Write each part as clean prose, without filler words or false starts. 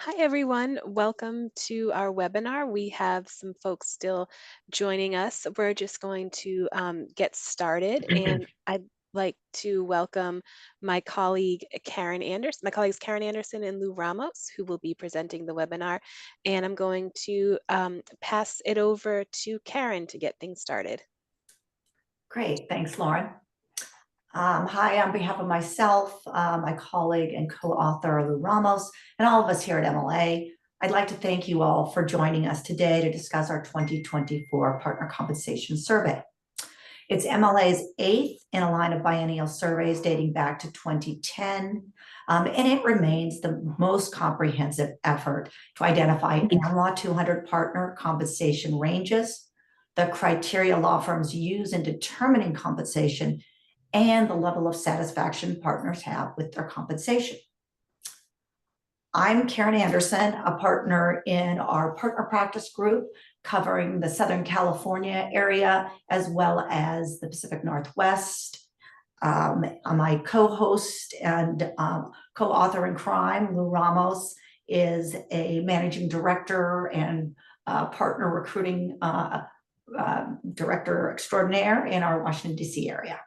Hi, everyone. Welcome to our webinar. We have some folks still joining us. We're just going to get started, and I'd like to welcome my colleague Karen Anderson, my colleagues Karen Anderson and Lou Ramos, who will be presenting the webinar. And I'm going to pass it over to Karen to get things started. Great, thanks, Lauren. Hi, on behalf of myself, my colleague and co-author Lou Ramos, and all of us here at MLA, I'd like to thank you all for joining us today to discuss our 2024 Partner Compensation Survey. It's MLA's 8th in a line of biennial surveys dating back to 2010, and it remains the most comprehensive effort to identify AmLaw 200 partner compensation ranges, the criteria law firms use in determining compensation, and the level of satisfaction partners have with their compensation. I'm Karen Andersen, a partner in our partner practice group covering the Southern California area as well as the Pacific Northwest. My co-host and co-author in crime, Lou Ramos, is a managing director and partner recruiting director extraordinaire in our Washington, D.C. area.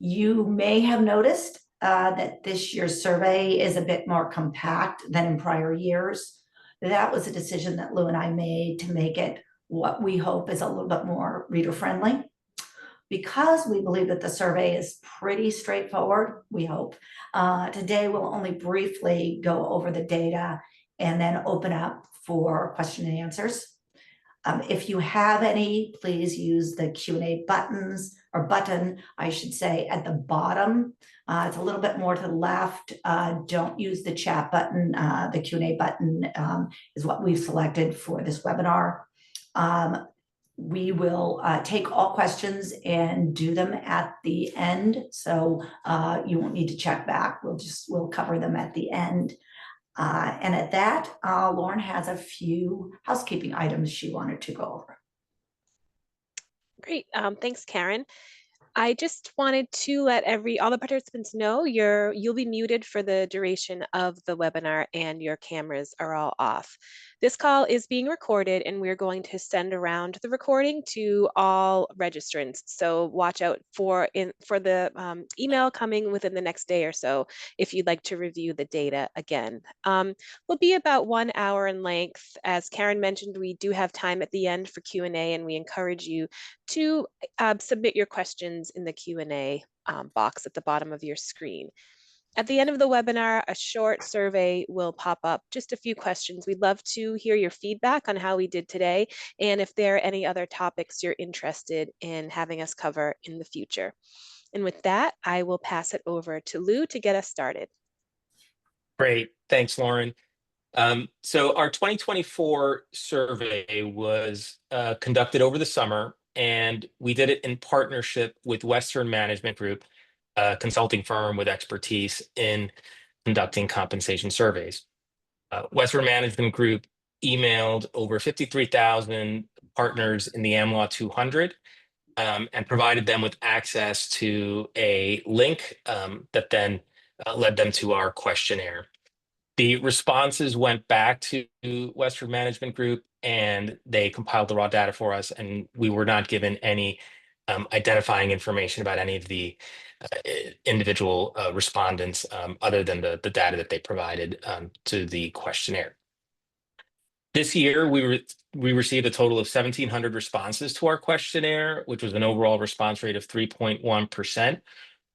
You may have noticed that this year's survey is a bit more compact than in prior years. That was a decision that Lou and I made to make it what we hope is a little bit more reader-friendly. Because we believe that the survey is pretty straightforward, we hope, today we'll only briefly go over the data and then open up for question and answers. If you have any, please use the Q&A buttons, or button, I should say, at the bottom. It's a little bit more to the left. Don't use the chat button. The Q&A button is what we've selected for this webinar. We will take all questions and do them at the end. So you won't need to check back. We'll cover them at the end. And at that, Lauren has a few housekeeping items she wanted to go over. Great. Thanks, Karen. I just wanted to let all the participants know you'll be muted for the duration of the webinar and your cameras are all off. This call is being recorded and we're going to send around the recording to all registrants. So watch out for the email coming within the next day or so if you'd like to review the data again. Will be about 1 hour in length. As Karen mentioned, we do have time at the end for Q&A and we encourage you to submit your questions in the Q&A box at the bottom of your screen. At the end of the webinar, a short survey will pop up, just a few questions. We'd love to hear your feedback on how we did today and if there are any other topics you're interested in having us cover in the future. And with that, I will pass it over to Lou to get us started. Great. Thanks, Lauren. So our 2024 survey was conducted over the summer, and we did it in partnership with Western Management Group, a consulting firm with expertise in conducting compensation surveys. Western Management Group emailed over 53,000 partners in the AmLaw 200 and provided them with access to a link that then led them to our questionnaire. The responses went back to Western Management Group and they compiled the raw data for us, and we were not given any identifying information about any of the individual respondents other than the data that they provided to the questionnaire. This year, we received a total of 1,700 responses to our questionnaire, which was an overall response rate of 3.1%.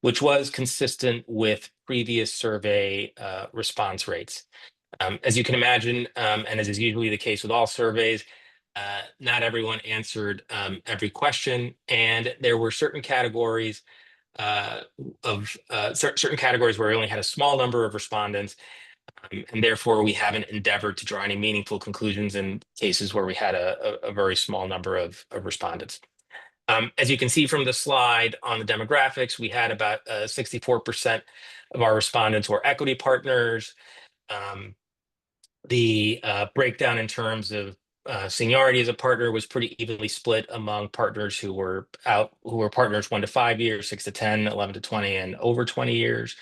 Which was consistent with previous survey response rates. As you can imagine, and as is usually the case with all surveys, not everyone answered every question, and there were certain categories certain categories where we only had a small number of respondents, and therefore we haven't endeavored to draw any meaningful conclusions in cases where we had a very small number of respondents. As you can see from the slide on the demographics, we had about 64% of our respondents were equity partners. The breakdown in terms of seniority as a partner was pretty evenly split among partners who were partners 1 to 5 years, 6 to 10, 11 to 20, and over 20 years.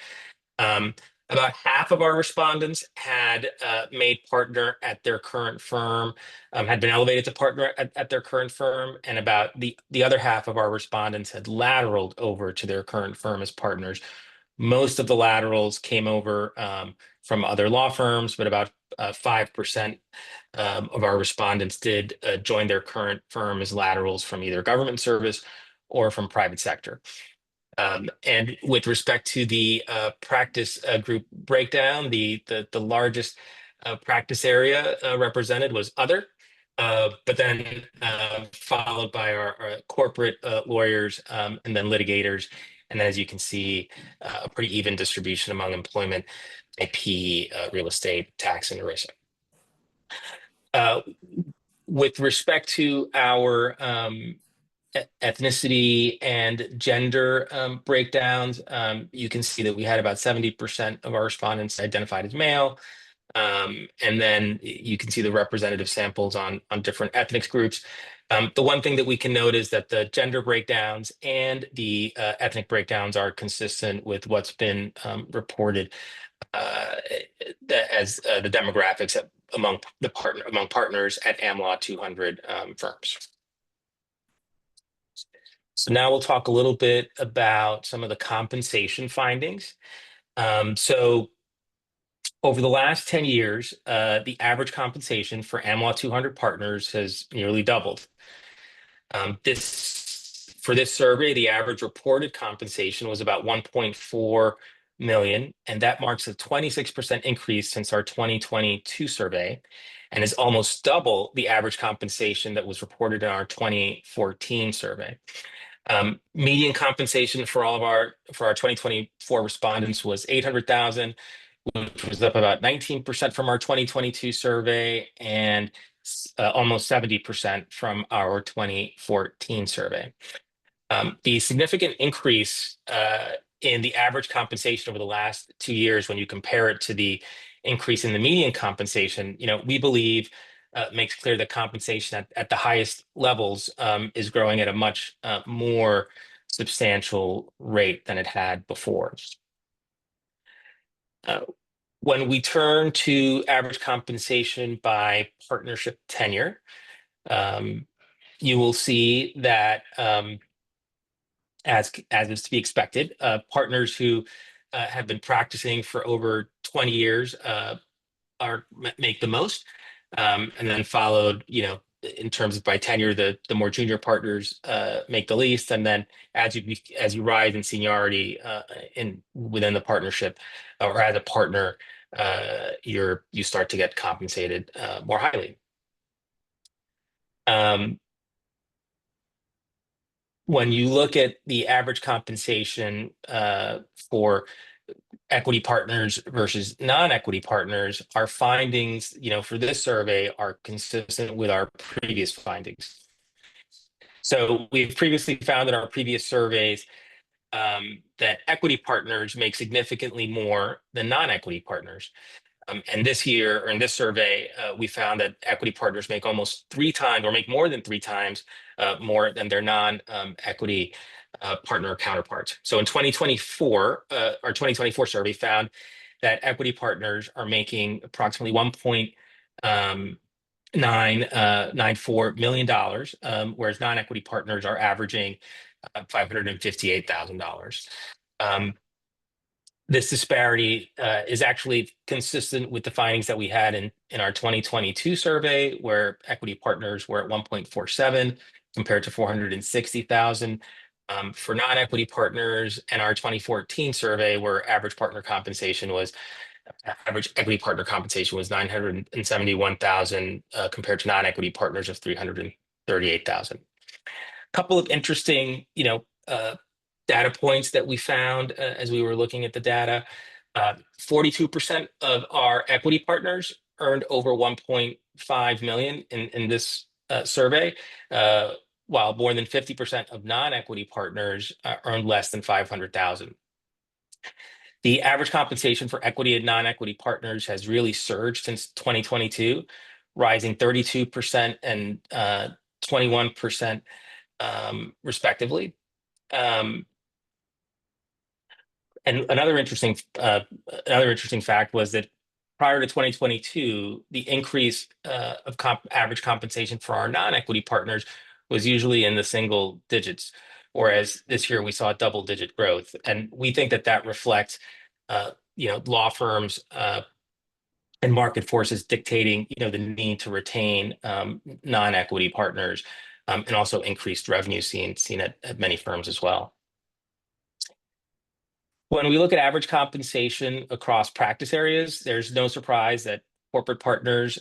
About half of our respondents had made partner at their current firm, had been elevated to partner at their current firm, and about the other half of our respondents had lateraled over to their current firm as partners. Most of the laterals came over from other law firms, but about 5% of our respondents did join their current firm as laterals from either government service or from private sector. And with respect to the practice group breakdown, the largest practice area represented was other, but then followed by our corporate lawyers and then litigators. And then, as you can see, a pretty even distribution among employment, IP, real estate, tax, and ERISA. With respect to our ethnicity and gender breakdowns, you can see that we had about 70% of our respondents identified as male. And then you can see the representative samples on different ethnic groups. The one thing that we can note is that the gender breakdowns and the ethnic breakdowns are consistent with what's been reported as the demographics among partners at AmLaw 200 firms. So now we'll talk a little bit about some of the compensation findings. So over the last 10 years, the average compensation for AmLaw 200 partners has nearly doubled. For this survey, the average reported compensation was about 1.4 million, and that marks a 26% increase since our 2022 survey, and is almost double the average compensation that was reported in our 2014 survey. Median compensation for our 2024 respondents was 800,000, which was up about 19% from our 2022 survey and almost 70% from our 2014 survey. The significant increase in the average compensation over the last 2 years, when you compare it to the increase in the median compensation, we believe makes clear that compensation at the highest levels is growing at a much more substantial rate than it had before. When we turn to average compensation by partnership tenure, you will see that, as is to be expected, partners who have been practicing for over 20 years make the most, and then followed, in terms of by tenure, the more junior partners make the least, and then as you rise in seniority within the partnership or as a partner, you start to get compensated more highly. When you look at the average compensation for equity partners versus non-equity partners, our findings, for this survey are consistent with our previous findings. So we've previously found in our previous surveys that equity partners make significantly more than non-equity partners. And this year, or in this survey, we found that equity partners make almost 3 times, or make more than 3 times more than their non-equity partner counterparts. So in 2024, our 2024 survey found that equity partners are making approximately $1.994 million, whereas non-equity partners are averaging $558,000. This disparity is actually consistent with the findings that we had in our 2022 survey, where equity partners were at 1.47 compared to 460,000 for non-equity partners, and our 2014 survey, where average equity partner compensation was 971,000 compared to non-equity partners of 338,000. A couple of interesting, data points that we found as we were looking at the data. 42% of our equity partners earned over 1.5 million in this survey, while more than 50% of non-equity partners earned less than 500,000. The average compensation for equity and non-equity partners has really surged since 2022, rising 32% and 21% respectively. And another interesting fact was that prior to 2022, the increase of average compensation for our non-equity partners was usually in the single digits, whereas this year we saw double-digit growth. And we think that that reflects, law firms and market forces dictating, the need to retain non-equity partners, and also increased revenue seen at many firms as well. When we look at average compensation across practice areas, there's no surprise that corporate partners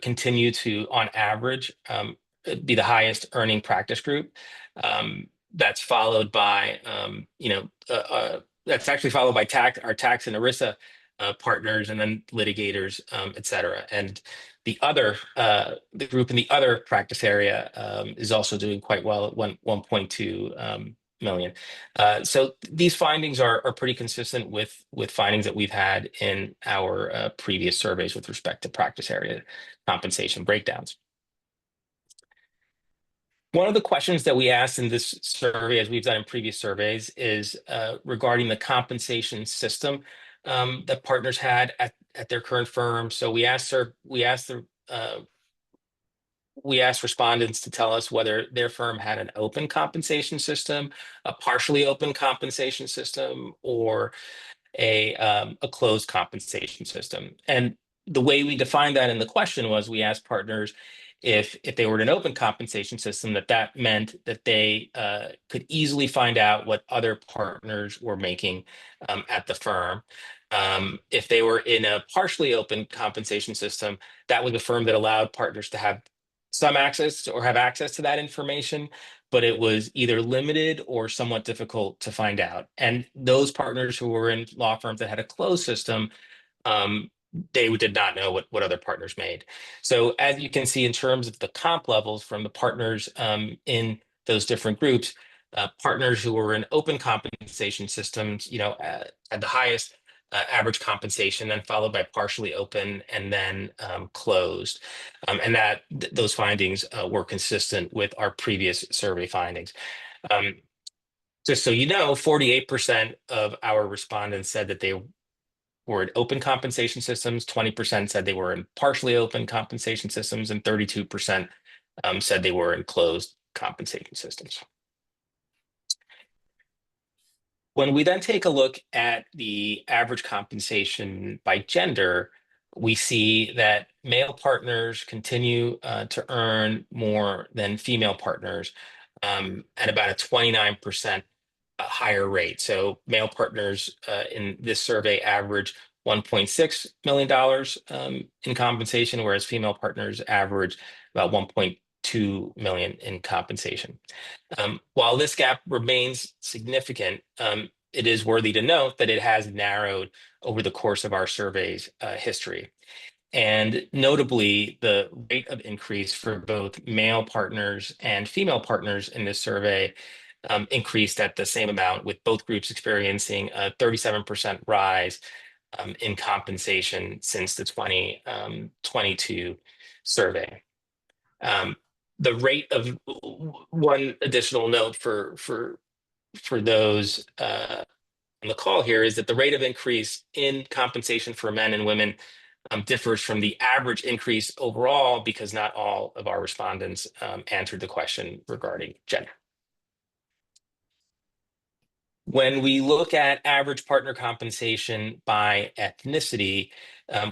continue to, on average, be the highest earning practice group. That's followed by, that's actually followed by our tax and ERISA partners, and then litigators, et cetera. And the group in the other practice area is also doing quite well at 1.2 million. So these findings are pretty consistent with findings that we've had in our previous surveys with respect to practice area compensation breakdowns. One of the questions that we asked in this survey, as we've done in previous surveys, is regarding the compensation system that partners had at their current firm. So we asked respondents to tell us whether their firm had an open compensation system, a partially open compensation system, or a closed compensation system. And the way we defined that in the question was, we asked partners if they were in an open compensation system, that meant that they could easily find out what other partners were making at the firm. If they were in a partially open compensation system, that was a firm that allowed partners to have some access or have access to that information, but it was either limited or somewhat difficult to find out. And those partners who were in law firms that had a closed system, they did not know what other partners made. So as you can see, in terms of the comp levels from the partners in those different groups, partners who were in open compensation systems, had the highest average compensation, then followed by partially open, and then closed. And those findings were consistent with our previous survey findings. Just so you know, 48% of our respondents said that they were in open compensation systems, 20% said they were in partially open compensation systems, and 32% said they were in closed compensation systems. When we then take a look at the average compensation by gender, we see that male partners continue to earn more than female partners at about a 29% higher rate. So male partners in this survey average $1.6 million in compensation, whereas female partners average about 1.2 million in compensation. While this gap remains significant, it is worthy to note that it has narrowed over the course of our survey's history. And notably, the rate of increase for both male partners and female partners in this survey increased at the same amount, with both groups experiencing a 37% rise in compensation since the 2022 survey. The rate of one additional note for those on the call here is that the rate of increase in compensation for men and women differs from the average increase overall, because not all of our respondents answered the question regarding gender. When we look at average partner compensation by ethnicity,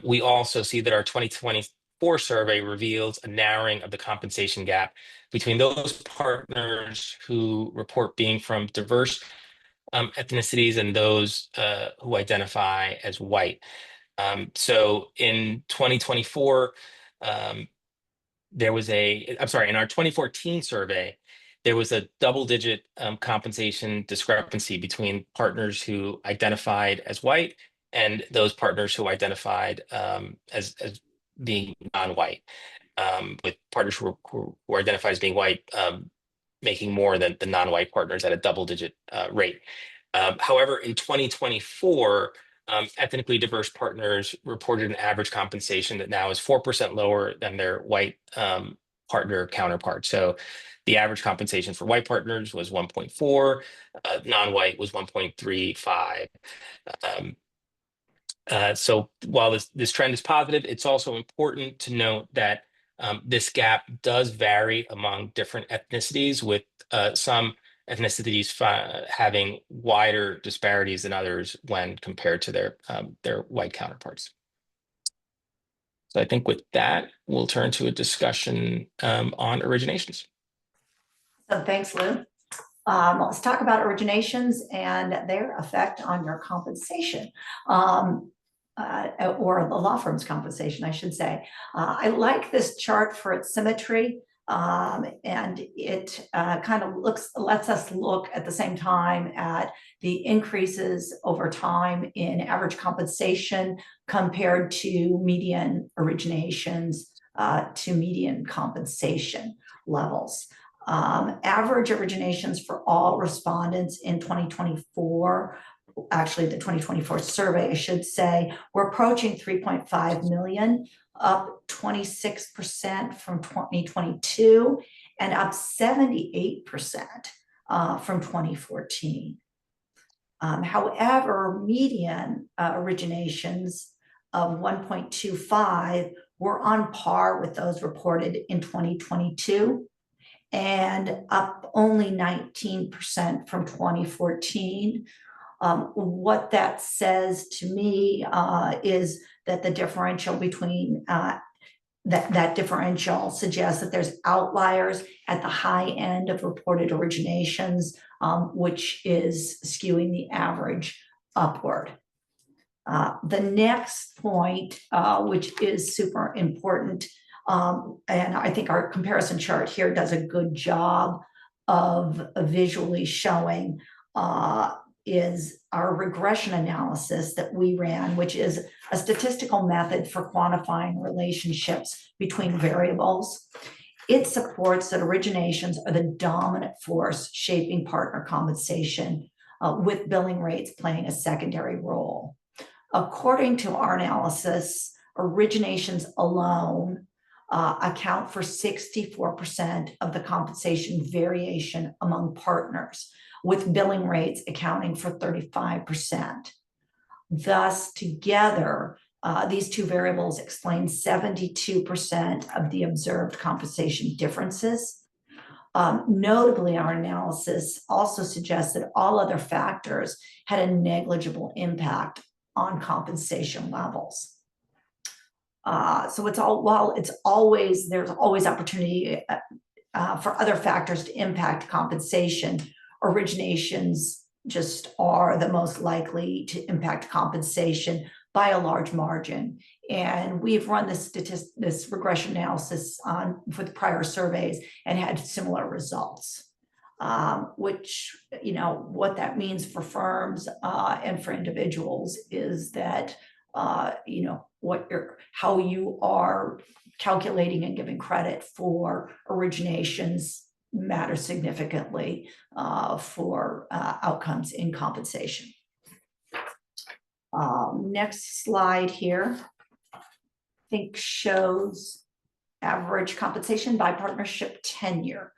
we also see that our 2024 survey reveals a narrowing of the compensation gap between those partners who report being from diverse ethnicities and those who identify as white. So in 2024, in our 2014 survey, there was a double-digit compensation discrepancy between partners who identified as white and those partners who identified as being non-white, with partners who identified as being white making more than the non-white partners at a double-digit rate. However, in 2024, ethnically diverse partners reported an average compensation that now is 4% lower than their white partner counterpart. So The average compensation for white partners was 1.4, non-white was 1.35. So while this trend is positive, it's also important to note that this gap does vary among different ethnicities, with some ethnicities having wider disparities than others when compared to their white counterparts. So I think with that, we'll turn to a discussion on originations. So thanks, Lou. Let's talk about originations and their effect on your compensation, or the law firm's compensation, I should say. I like this chart for its symmetry, and it kind of lets us look at the same time at the increases over time in average compensation compared to median originations to median compensation levels. Average originations for all respondents in 2024, actually the 2024 survey, I should say, we're approaching 3.5 million, up 26% from 2022 and up 78% from 2014. However, median originations of 1.25 were on par with those reported in 2022 and up only 19% from 2014. What that says to me is that the differential between that differential suggests that there's outliers at the high end of reported originations, which is skewing the average upward. The next point, which is super important, and I think our comparison chart here does a good job of visually showing, is our regression analysis that we ran, which is a statistical method for quantifying relationships between variables. It supports that originations are the dominant force shaping partner compensation, with billing rates playing a secondary role. According to our analysis, originations alone account for 64% of the compensation variation among partners, with billing rates accounting for 35%. Thus, together, these two variables explain 72% of the observed compensation differences. Notably, our analysis also suggests that all other factors had a negligible impact on compensation levels. So it's all, while it's always, there's always opportunity for other factors to impact compensation, originations just are the most likely to impact compensation by a large margin. And we've run this regression analysis for the prior surveys and had similar results, which, you know, what that means for firms and for individuals is that, you know, how you are calculating and giving credit for originations matters significantly for outcomes in compensation. Next slide here, I think shows average compensation by partnership tenure.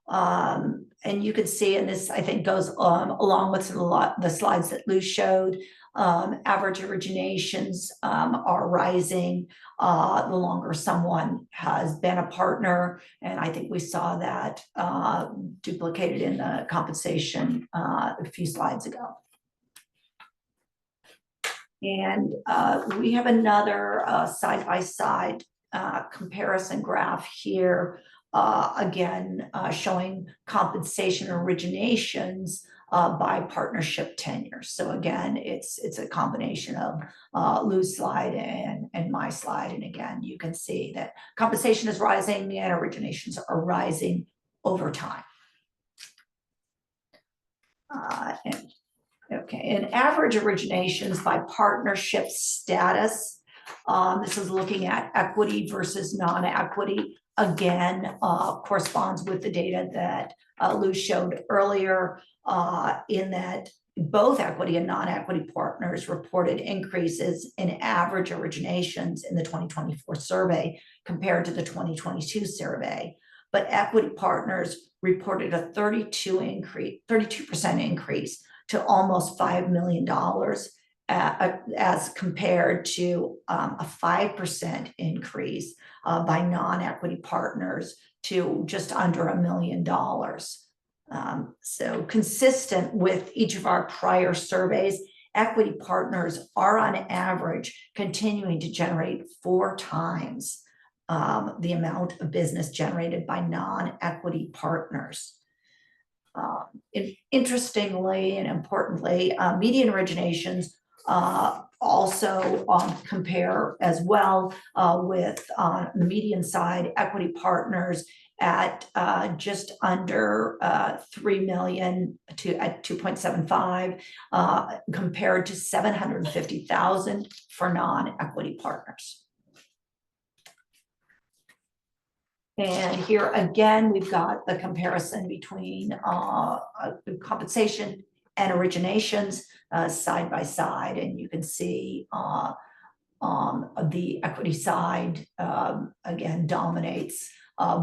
And you can see, and this I think goes along with the slides that Lou showed, average originations are rising the longer someone has been a partner, and I think we saw that duplicated in the compensation a few slides ago. And we have another side-by-side comparison graph here, again showing compensation originations by partnership tenure. So again, it's a combination of Lou's slide and my slide. And again, you can see that compensation is rising and originations are rising over time. And average originations by partnership status. This is looking at equity versus non-equity. Again, corresponds with the data that Lou showed earlier, in that both equity and non-equity partners reported increases in average originations in the 2024 survey compared to the 2022 survey. but equity partners reported a 32% increase to almost $5 million, as compared to a 5% increase by non-equity partners to just under $1 million. So consistent with each of our prior surveys, equity partners are on average continuing to generate 4 times the amount of business generated by non-equity partners. Interestingly and importantly, median originations also compare as well, with the median side equity partners at just under 3 million at 2.75, compared to 750,000 for non-equity partners. And here again, we've got the comparison between compensation and originations side by side, and you can see the equity side again dominates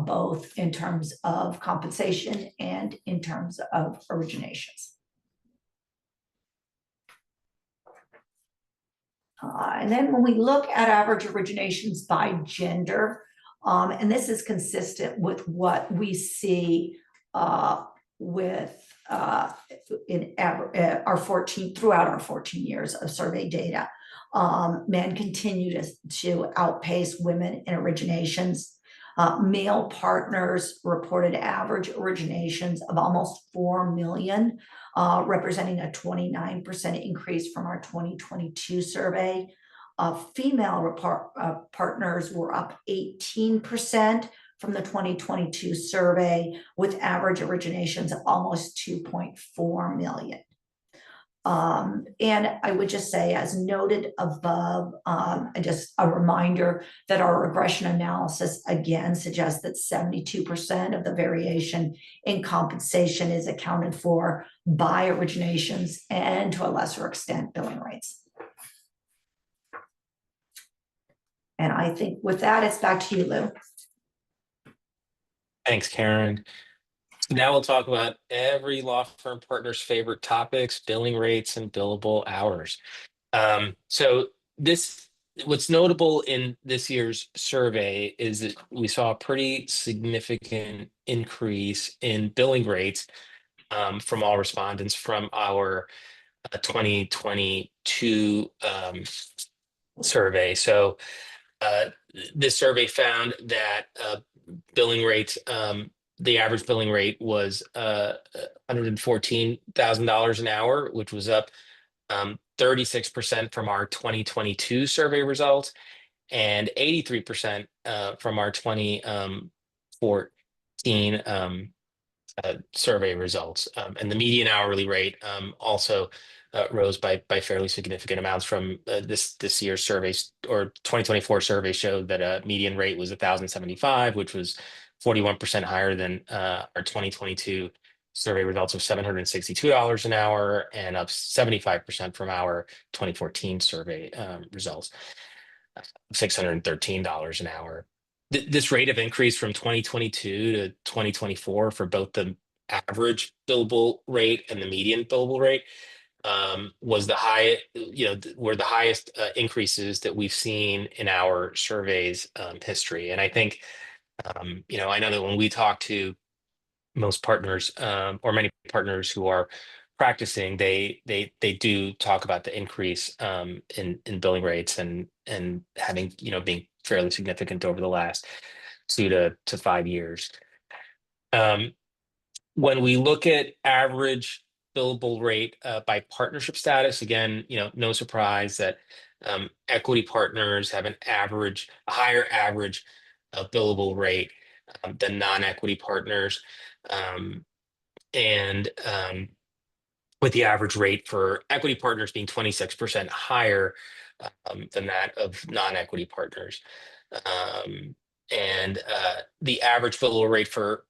both in terms of compensation and in terms of originations. And then when we look at average originations by gender, and this is consistent with what we see with throughout our 14 years of survey data. Men continue to outpace women in originations. Male partners reported average originations of almost 4 million, representing a 29% increase from our 2022 survey. Female partners were up 18% from the 2022 survey, with average originations of almost 2.4 million. And I would just say, as noted above, just a reminder that our regression analysis again suggests that 72% of the variation in compensation is accounted for by originations and, to a lesser extent, billing rates. And I think with that, it's back to you, Lou. Thanks, Karen. Now we'll talk about every law firm partner's favorite topics: billing rates and billable hours. What's notable in this year's survey is that we saw a pretty significant increase in billing rates from all respondents from our 2022 survey. So this survey found that billing rates, the average billing rate was $114,000 an hour, which was up 36% from our 2022 survey results and 83% from our 2014 survey results. And the median hourly rate also rose by fairly significant amounts from this year's surveys, or 2024 survey showed that a median rate was $1,075, which was 41% higher than our 2022 survey results of $762 an hour, and up 75% from our 2014 survey results, $613 an hour. This rate of increase from 2022 to 2024 for both the average billable rate and the median billable rate was the highest, were the highest increases that we've seen in our surveys history. And I think, I know that when we talk to most partners or many partners who are practicing, they do talk about the increase in billing rates and having, being fairly significant over the last 2 to 5 years. When we look at average billable rate by partnership status, again, no surprise that equity partners have a higher average billable rate than non-equity partners, and with the average rate for equity partners being 26% higher than that of non-equity partners. And the average billable rate for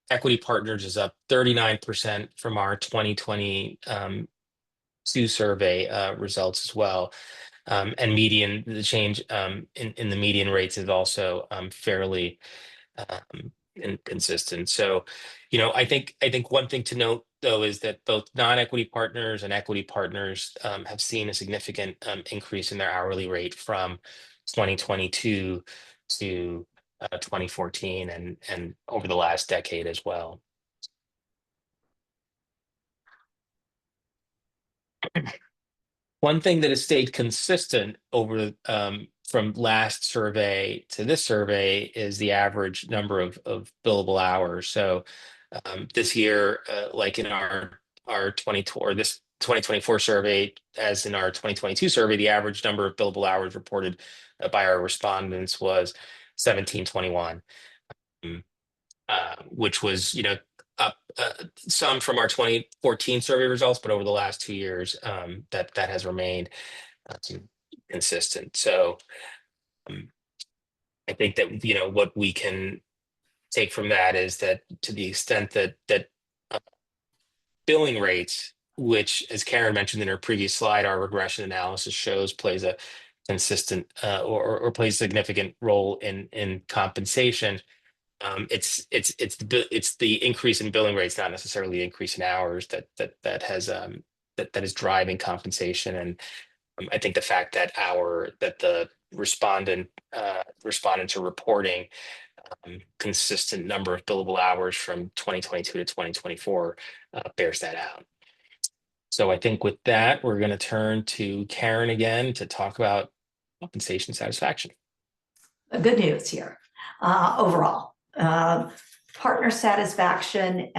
equity partners is up 39% from our 2022 survey results as well. And the change in the median rates is also fairly consistent. So, I think one thing to note though is that both non-equity partners and equity partners have seen a significant increase in their hourly rate from 2022 to 2014 and over the last decade as well. One thing that has stayed consistent over from last survey to this survey is the average number of billable hours. So this year, like in our 2024 survey, as in our 2022 survey, the average number of billable hours reported by our respondents was 1721, which was up some from our 2014 survey results, but over the last 2 years, that has remained consistent. So I think that what we can take from that is that to the extent that billing rates, which, as Karen mentioned in her previous slide, our regression analysis shows plays a consistent or plays a significant role in compensation. It's the increase in billing rates, not necessarily the increase in hours that is driving compensation. And I think the fact that the respondents are reporting consistent number of billable hours from 2022 to 2024 bears that out. So I think with that, we're going to turn to Karen again to talk about compensation satisfaction. Good news here overall. Partner satisfaction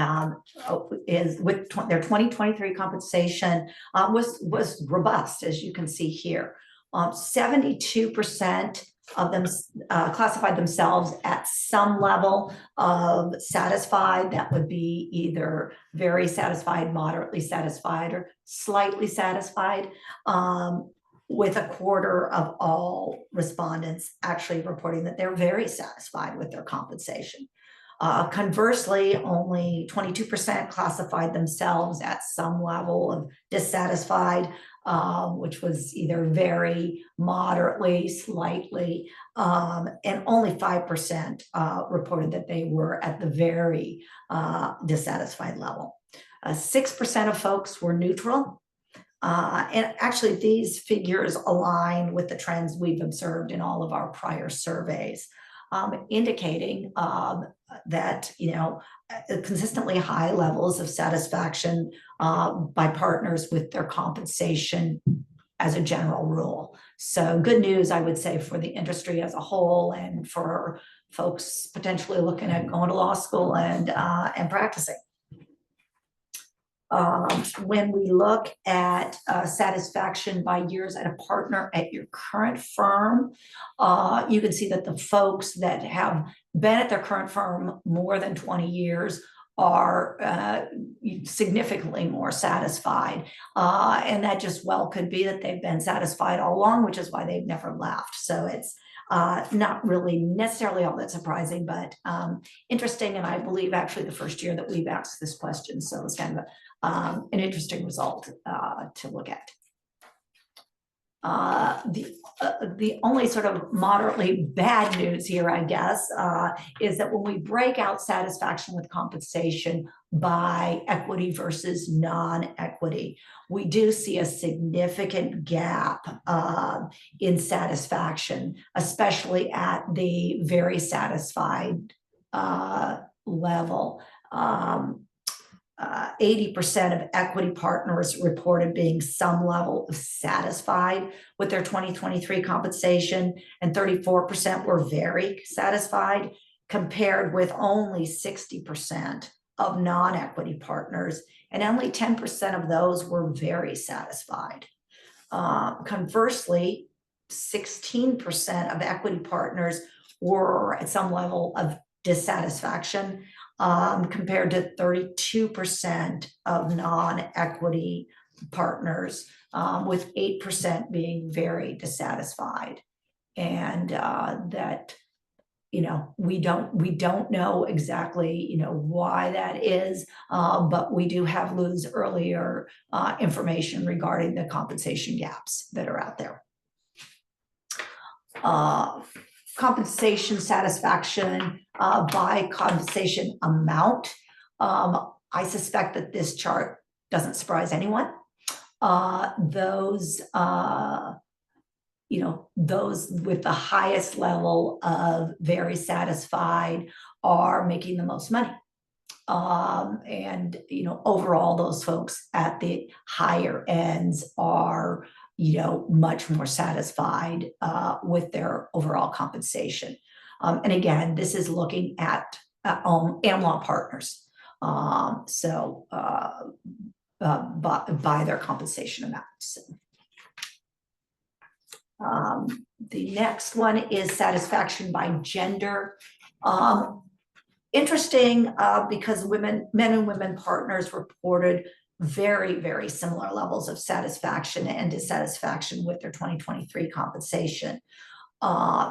is with their 2023 compensation was robust, as you can see here. 72% of them classified themselves at some level of satisfied. That would be either very satisfied, moderately satisfied, or slightly satisfied. With a quarter of all respondents actually reporting that they're very satisfied with their compensation. Conversely, only 22% classified themselves at some level of dissatisfied, which was either very, moderately, slightly, and only 5% reported that they were at the very dissatisfied level. 6% of folks were neutral. And actually, these figures align with the trends we've observed in all of our prior surveys, indicating that consistently high levels of satisfaction by partners with their compensation as a general rule. So good news, I would say, for the industry as a whole and for folks potentially looking at going to law school and practicing. When we look at satisfaction by years at a partner at your current firm, you can see that the folks that have been at their current firm more than 20 years are significantly more satisfied. And that just well could be that they've been satisfied all along, which is why they've never left. So it's not really necessarily all that surprising, but interesting. And I believe actually the first year that we've asked this question. So it's kind of an interesting result to look at. The only sort of moderately bad news here, I guess, is that when we break out satisfaction with compensation by equity versus non-equity, we do see a significant gap in satisfaction, especially at the very satisfied level. 80% of equity partners reported being some level of satisfied with their 2023 compensation, and 34% were very satisfied, compared with only 60% of non-equity partners, and only 10% of those were very satisfied. Conversely, 16% of equity partners were at some level of dissatisfaction, compared to 32% of non-equity partners, with 8% being very dissatisfied. And that, we don't know exactly, why that is, but we do have Lou's earlier information regarding the compensation gaps that are out there. Compensation satisfaction by compensation amount. I suspect that this chart doesn't surprise anyone. Those with the highest level of very satisfied are making the most money. And overall, those folks at the higher ends are much more satisfied with their overall compensation. And again, this is looking at AmLaw partners. So by their compensation amounts. The next one is satisfaction by gender. Interesting, because men and women partners reported very, very similar levels of satisfaction and dissatisfaction with their 2023 compensation.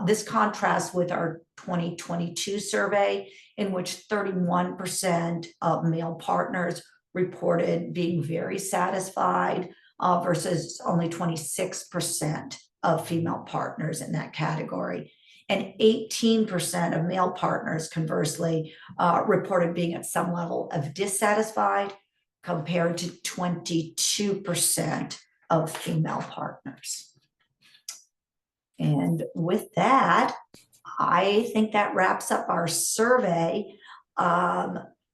This contrasts with our 2022 survey, in which 31% of male partners reported being very satisfied, versus only 26% of female partners in that category. And 18% of male partners, conversely, reported being at some level of dissatisfied, compared to 22% of female partners. And with that, I think that wraps up our survey.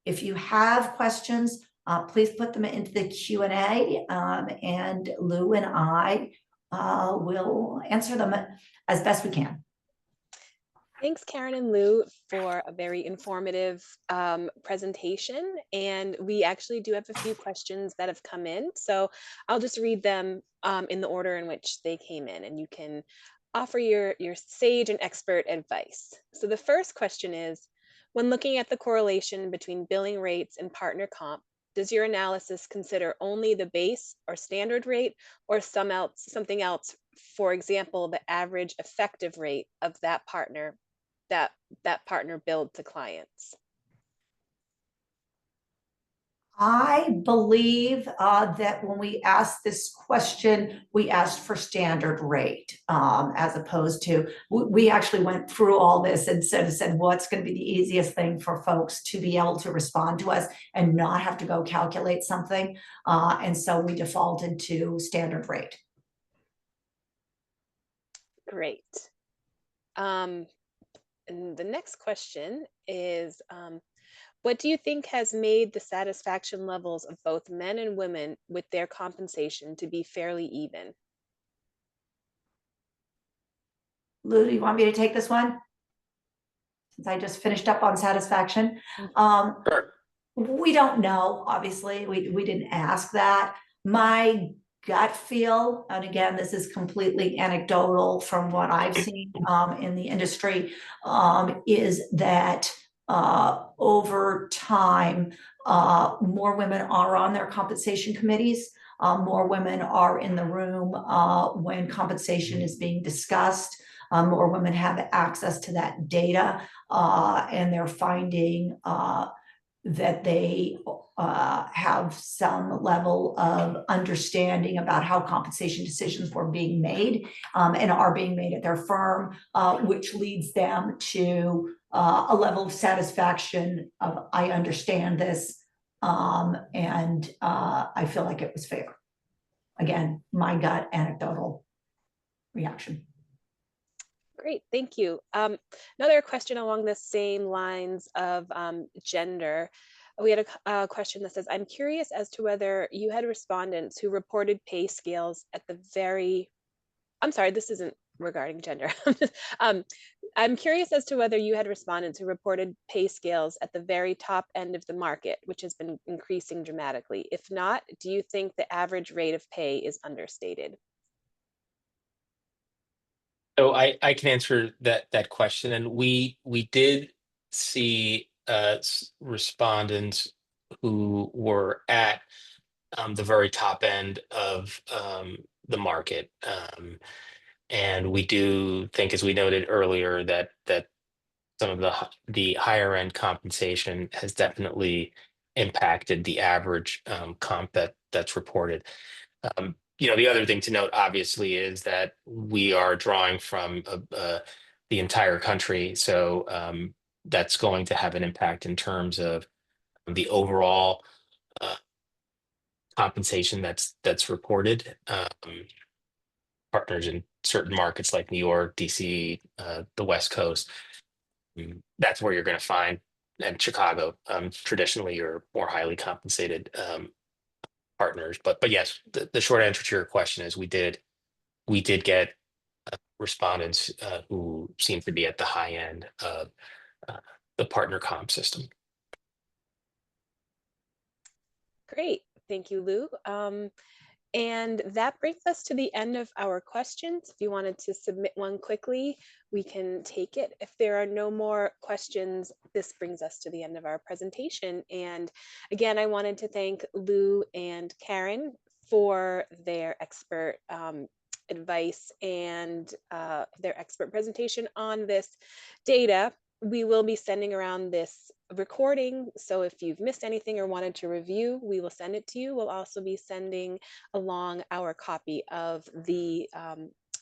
If you have questions, please put them into the Q&A, and Lou and I will answer them as best we can. Thanks, Karen and Lou, for a very informative presentation. And we actually do have a few questions that have come in. So I'll just read them in the order in which they came in, and you can offer your sage and expert advice. So the first question is, when looking at the correlation between billing rates and partner comp, does your analysis consider only the base or standard rate, or something else, for example, the average effective rate of that partner billed to clients? I believe that when we asked this question, we asked for standard rate, as opposed to, we actually went through all this and said what's going to be the easiest thing for folks to be able to respond to us and not have to go calculate something. And so we defaulted to standard rate. Great. And the next question is, what do you think has made the satisfaction levels of both men and women with their compensation to be fairly even? Lou, do you want me to take this one? Since I just finished up on satisfaction. Sure. We don't know, obviously. We didn't ask that. My gut feel, and again, this is completely anecdotal from what I've seen in the industry, is that over time, more women are on their compensation committees. More women are in the room when compensation is being discussed. More women have access to that data, and they're finding that they have some level of understanding about how compensation decisions were being made, and are being made at their firm, which leads them to a level of satisfaction of, I understand this, and I feel like it was fair. Again, my gut anecdotal reaction. Great, thank you. Another question along the same lines of gender. We had a question that says, I'm curious as to whether you had respondents who reported pay scales at the very, I'm sorry, this isn't regarding gender. I'm curious as to whether you had respondents who reported pay scales at the very top end of the market, which has been increasing dramatically. If not, do you think the average rate of pay is understated? So I can answer that question, and we did see respondents who were at the very top end of the market, and we do think, as we noted earlier, that some of the higher end compensation has definitely impacted the average comp that's reported. The other thing to note, obviously, is that we are drawing from the entire country. So that's going to have an impact in terms of the overall compensation that's reported. Partners in certain markets like New York, DC, the West Coast, that's where you're going to find, and Chicago, traditionally your more highly compensated partners. But yes, the short answer to your question is we did get respondents who seem to be at the high end of uh, the partner comp system. Great. Thank you, Lou. And that brings us to the end of our questions. If you wanted to submit one quickly, we can take it. If there are no more questions, this brings us to the end of our presentation. And again, I wanted to thank Lou and Karen for their expert advice and their expert presentation on this data. We will be sending around this recording. So if you've missed anything or wanted to review, we will send it to you. We'll also be sending along our copy of the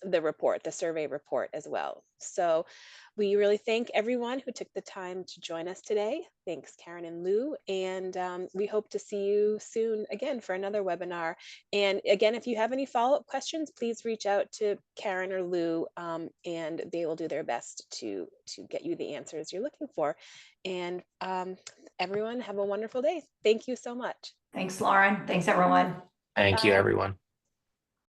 report, the survey report as well. So we really thank everyone who took the time to join us today. Thanks, Karen and Lou. And we hope to see you soon again for another webinar. And again, if you have any follow-up questions, please reach out to Karen or Lou, and they will do their best to get you the answers you're looking for. And everyone have a wonderful day. Thank you so much. Thanks, Lauren. Thanks, everyone. Thank you, Bye. everyone.